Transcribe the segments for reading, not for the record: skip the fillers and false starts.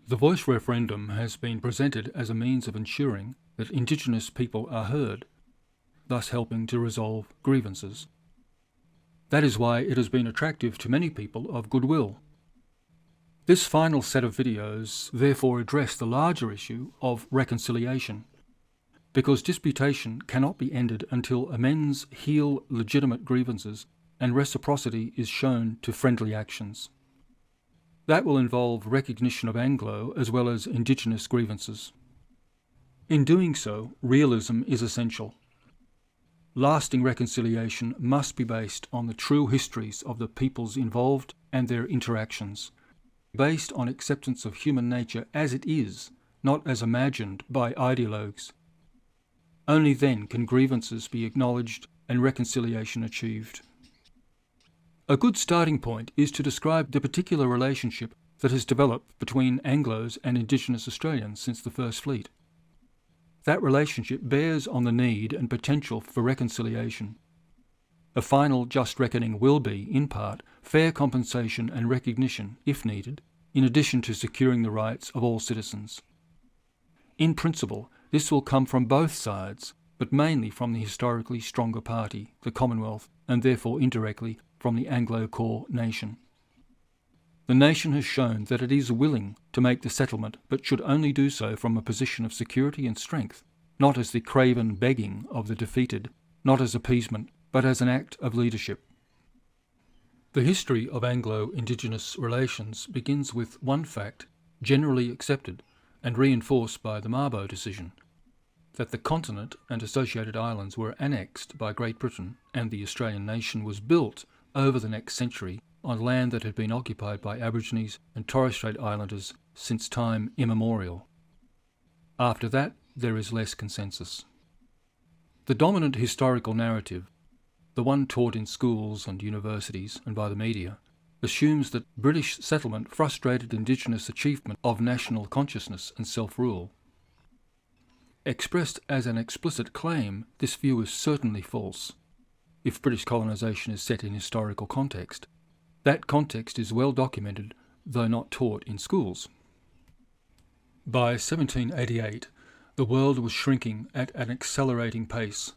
The voice referendum has been presented as a means of ensuring that Indigenous people are heard, thus helping to resolve grievances. That is why it has been attractive to many people of goodwill. This final set of videos therefore address the larger issue of reconciliation, because disputation cannot be ended until amends heal legitimate grievances and reciprocity is shown to friendly actions. That will involve recognition of Anglo as well as Indigenous grievances. In doing so, realism is essential. Lasting reconciliation must be based on the true histories of the peoples involved and their interactions, based on acceptance of human nature as it is, not as imagined by ideologues. Only then can grievances be acknowledged and reconciliation achieved. A good starting point is to describe the particular relationship that has developed between Anglos and Indigenous Australians since the First Fleet. That relationship bears on the need and potential for reconciliation. A final just reckoning will be, in part, fair compensation and recognition, if needed, in addition to securing the rights of all citizens. In principle, this will come from both sides, but mainly from the historically stronger party, the Commonwealth, and therefore indirectly from the Anglo-core nation. The nation has shown that it is willing to make the settlement, but should only do so from a position of security and strength, not as the craven begging of the defeated, not as appeasement, but as an act of leadership. The history of Anglo-Indigenous relations begins with one fact, generally accepted and reinforced by the Mabo decision, that the continent and associated islands were annexed by Great Britain and the Australian nation was built over the next century on land that had been occupied by Aborigines and Torres Strait Islanders since time immemorial. After that, there is less consensus. The dominant historical narrative, the one taught in schools and universities and by the media, assumes that British settlement frustrated Indigenous achievement of national consciousness and self-rule. Expressed as an explicit claim, this view is certainly false, if British colonisation is set in historical context. That context is well documented, though not taught in schools. By 1788, the world was shrinking at an accelerating pace.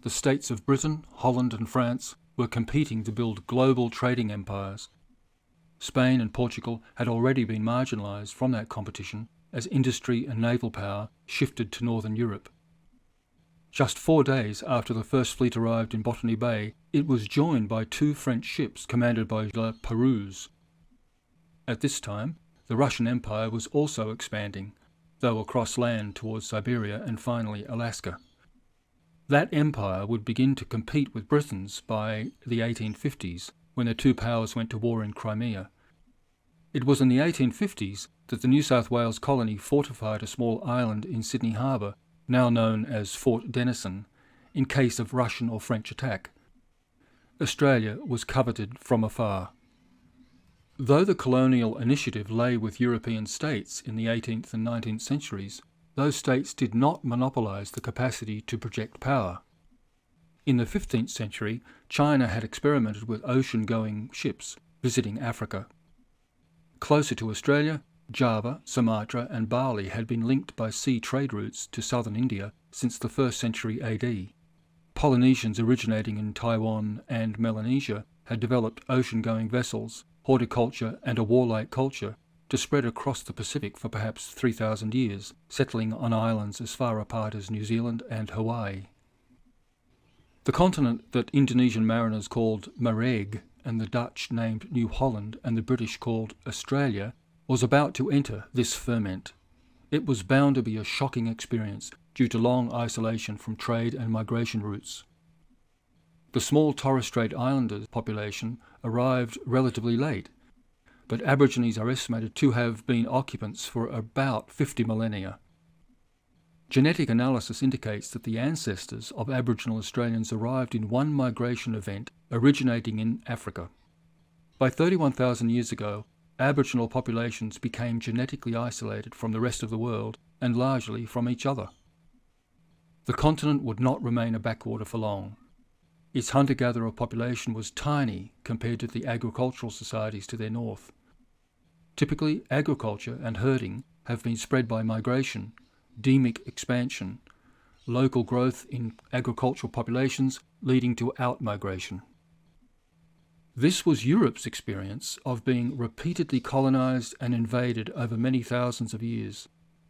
The states of Britain, Holland and France were competing to build global trading empires. Spain and Portugal had already been marginalised from that competition as industry and naval power shifted to northern Europe. Just 4 days after the first fleet arrived in Botany Bay, it was joined by 2 French ships commanded by La Pérouse. At this time, the Russian Empire was also expanding, though across land towards Siberia and finally Alaska. That empire would begin to compete with Britain's by the 1850s, when the 2 powers went to war in Crimea. It was in the 1850s that the New South Wales colony fortified a small island in Sydney Harbour, now known as Fort Denison, in case of Russian or French attack. Australia was coveted from afar. Though the colonial initiative lay with European states in the 18th and 19th centuries, those states did not monopolise the capacity to project power. In the 15th century, China had experimented with ocean-going ships visiting Africa. Closer to Australia, Java, Sumatra and Bali had been linked by sea trade routes to southern India since the 1st century AD. Polynesians originating in Taiwan and Melanesia had developed ocean-going vessels, horticulture and a warlike culture to spread across the Pacific for perhaps 3,000 years, settling on islands as far apart as New Zealand and Hawaii. The continent that Indonesian mariners called Mareg and the Dutch named New Holland and the British called Australia was about to enter this ferment. It was bound to be a shocking experience due to long isolation from trade and migration routes. The small Torres Strait Islanders population arrived relatively late, but Aborigines are estimated to have been occupants for about 50 millennia. Genetic analysis indicates that the ancestors of Aboriginal Australians arrived in one migration event originating in Africa. By 31,000 years ago, Aboriginal populations became genetically isolated from the rest of the world and largely from each other. The continent would not remain a backwater for long. Its hunter-gatherer population was tiny compared to the agricultural societies to their north. Typically, agriculture and herding have been spread by migration, demic expansion, local growth in agricultural populations leading to outmigration. This was Europe's experience of being repeatedly colonised and invaded over many thousands of years.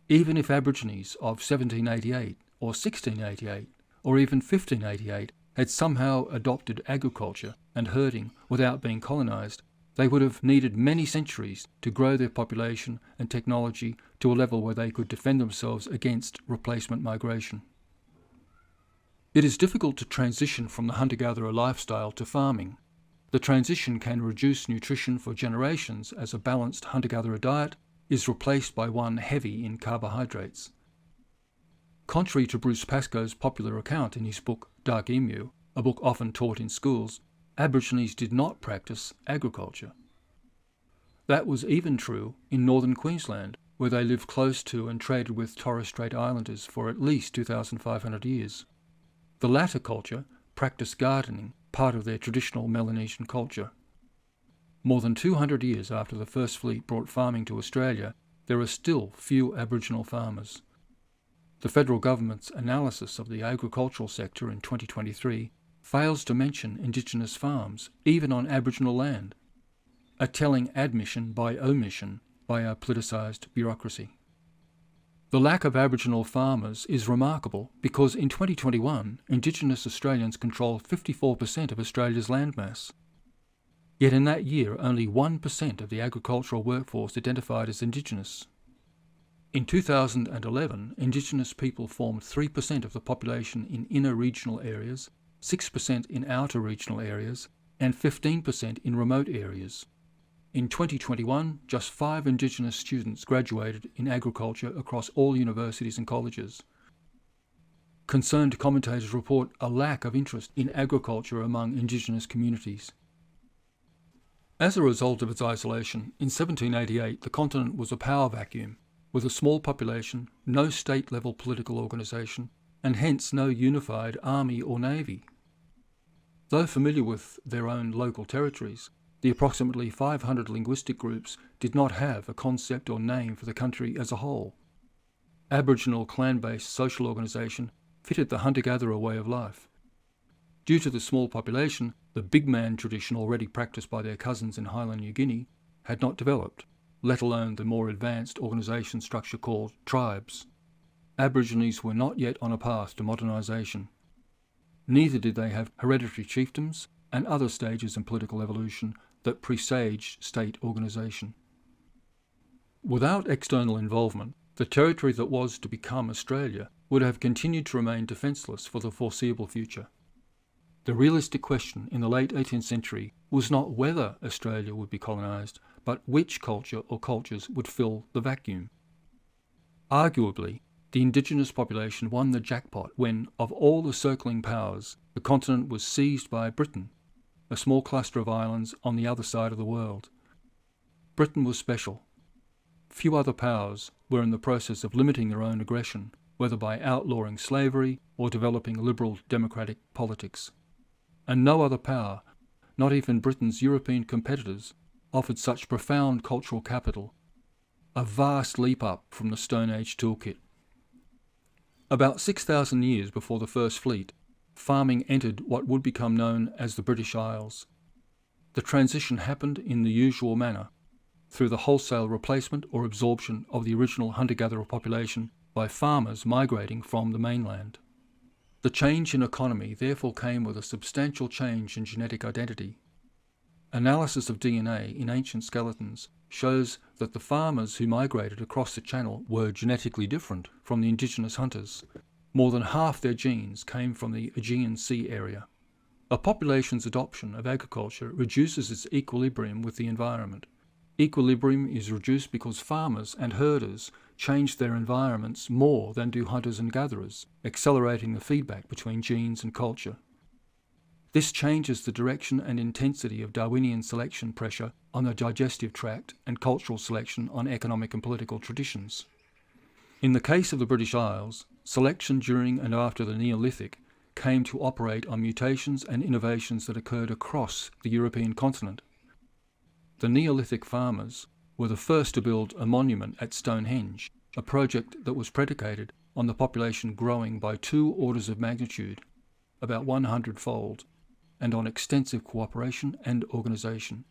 Even if Aborigines of 1788 or 1688 or even 1588 had somehow adopted agriculture and herding without being colonised, they would have needed many centuries to grow their population and technology to a level where they could defend themselves against replacement migration. It is difficult to transition from the hunter-gatherer lifestyle to farming. The transition can reduce nutrition for generations as a balanced hunter-gatherer diet is replaced by one heavy in carbohydrates. Contrary to Bruce Pascoe's popular account in his book Dark Emu, a book often taught in schools, Aborigines did not practice agriculture. That was even true in northern Queensland, where they lived close to and traded with Torres Strait Islanders for at least 2,500 years. The latter culture practiced gardening, part of their traditional Melanesian culture. More than 200 years after the first fleet brought farming to Australia, there are still few Aboriginal farmers. The federal government's analysis of the agricultural sector in 2023 fails to mention Indigenous farms, even on Aboriginal land, a telling admission by omission by our politicised bureaucracy. The lack of Aboriginal farmers is remarkable because in 2021, Indigenous Australians control 54% of Australia's landmass. Yet in that year, only 1% of the agricultural workforce identified as Indigenous. In 2011, Indigenous people formed 3% of the population in inner regional areas, 6% in outer regional areas, and 15% in remote areas. In 2021, just 5 Indigenous students graduated in agriculture across all universities and colleges. Concerned commentators report a lack of interest in agriculture among Indigenous communities. As a result of its isolation, in 1788 the continent was a power vacuum, with a small population, no state-level political organisation, and hence no unified army or navy. Though familiar with their own local territories, the approximately 500 linguistic groups did not have a concept or name for the country as a whole. Aboriginal clan-based social organisation fitted the hunter-gatherer way of life. Due to the small population, the big man tradition already practised by their cousins in Highland New Guinea had not developed, let alone the more advanced organisation structure called tribes. Aborigines were not yet on a path to modernisation. Neither did they have hereditary chiefdoms and other stages in political evolution that presaged state organisation. Without external involvement, the territory that was to become Australia would have continued to remain defenceless for the foreseeable future. The realistic question in the late 18th century was not whether Australia would be colonised, but which culture or cultures would fill the vacuum. Arguably, the Indigenous population won the jackpot when, of all the circling powers, the continent was seized by Britain, a small cluster of islands on the other side of the world. Britain was special. Few other powers were in the process of limiting their own aggression, whether by outlawing slavery or developing liberal democratic politics. And no other power, not even Britain's European competitors, offered such profound cultural capital, a vast leap up from the Stone Age toolkit. About 6,000 years before the first fleet, farming entered what would become known as the British Isles. The transition happened in the usual manner, through the wholesale replacement or absorption of the original hunter-gatherer population by farmers migrating from the mainland. The change in economy therefore came with a substantial change in genetic identity. Analysis of DNA in ancient skeletons shows that the farmers who migrated across the Channel were genetically different from the indigenous hunters. More than half their genes came from the Aegean Sea area. A population's adoption of agriculture reduces its equilibrium with the environment. Equilibrium is reduced because farmers and herders change their environments more than do hunters and gatherers, accelerating the feedback between genes and culture. This changes the direction and intensity of Darwinian selection pressure on the digestive tract and cultural selection on economic and political traditions. In the case of the British Isles, selection during and after the Neolithic came to operate on mutations and innovations that occurred across the European continent. The Neolithic farmers were the first to build a monument at Stonehenge, a project that was predicated on the population growing by 2 orders of magnitude, about 100-fold, and on extensive cooperation and organisation.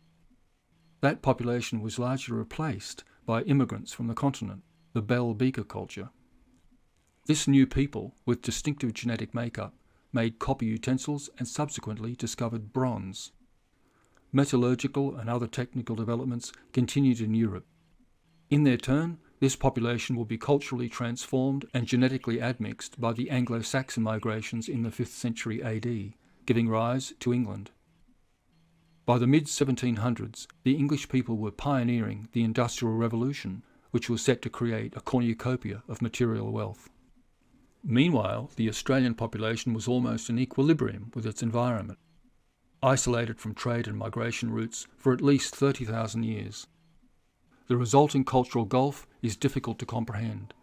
That population was largely replaced by immigrants from the continent, the Bell Beaker culture. This new people, with distinctive genetic makeup, made copper utensils and subsequently discovered bronze. Metallurgical and other technical developments continued in Europe. In their turn, this population will be culturally transformed and genetically admixed by the Anglo-Saxon migrations in the 5th century AD, giving rise to England. By the mid-1700s, the English people were pioneering the Industrial Revolution, which was set to create a cornucopia of material wealth. Meanwhile, the Australian population was almost in equilibrium with its environment, isolated from trade and migration routes for at least 30,000 years. The resulting cultural gulf is difficult to comprehend.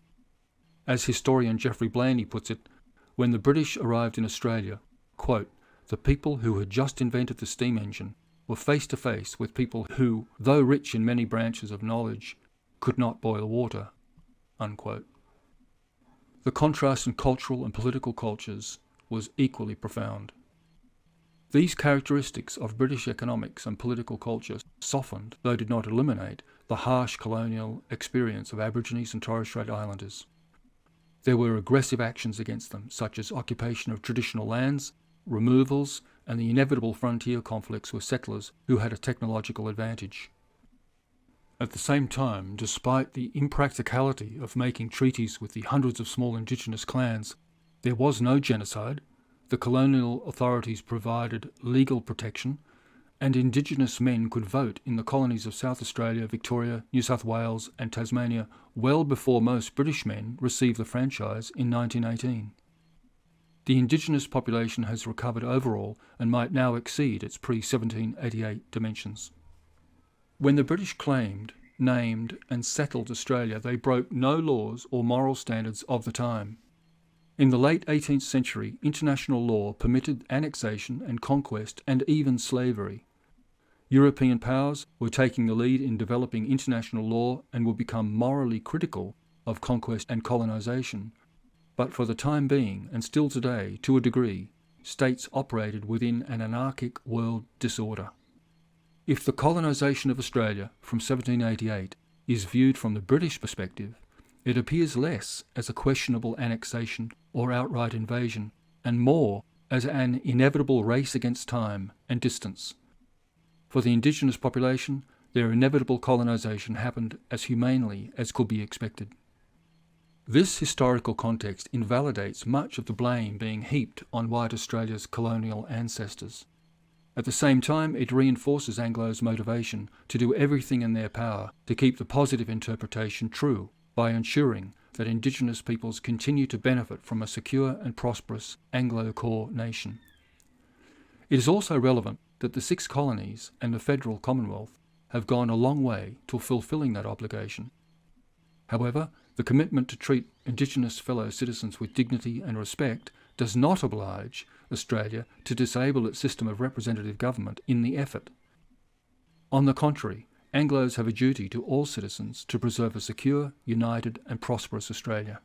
As historian Geoffrey Blaney puts it, when the British arrived in Australia, quote, the people who had just invented the steam engine were face to face with people who, though rich in many branches of knowledge, could not boil water, unquote. The contrast in cultural and political cultures was equally profound. These characteristics of British economics and political culture softened, though did not eliminate, the harsh colonial experience of Aborigines and Torres Strait Islanders. There were aggressive actions against them, such as occupation of traditional lands, removals, and the inevitable frontier conflicts with settlers who had a technological advantage. At the same time, despite the impracticality of making treaties with the hundreds of small indigenous clans, there was no genocide, the colonial authorities provided legal protection, and indigenous men could vote in the colonies of South Australia, Victoria, New South Wales and Tasmania well before most British men received the franchise in 1918. The indigenous population has recovered overall and might now exceed its pre-1788 dimensions. When the British claimed, named and settled Australia, they broke no laws or moral standards of the time. In the late 18th century, international law permitted annexation and conquest and even slavery. European powers were taking the lead in developing international law and would become morally critical of conquest and colonisation. But for the time being, and still today, to a degree, states operated within an anarchic world disorder. If the colonisation of Australia from 1788 is viewed from the British perspective, it appears less as a questionable annexation or outright invasion, and more as an inevitable race against time and distance. For the indigenous population, their inevitable colonisation happened as humanely as could be expected. This historical context invalidates much of the blame being heaped on white Australia's colonial ancestors. At the same time, it reinforces Anglo's motivation to do everything in their power to keep the positive interpretation true by ensuring that Indigenous peoples continue to benefit from a secure and prosperous Anglo-core nation. It is also relevant that the 6 colonies and the Federal Commonwealth have gone a long way to fulfilling that obligation. However, the commitment to treat Indigenous fellow citizens with dignity and respect does not oblige Australia to disable its system of representative government in the effort. On the contrary, Anglos have a duty to all citizens to preserve a secure, united and prosperous Australia.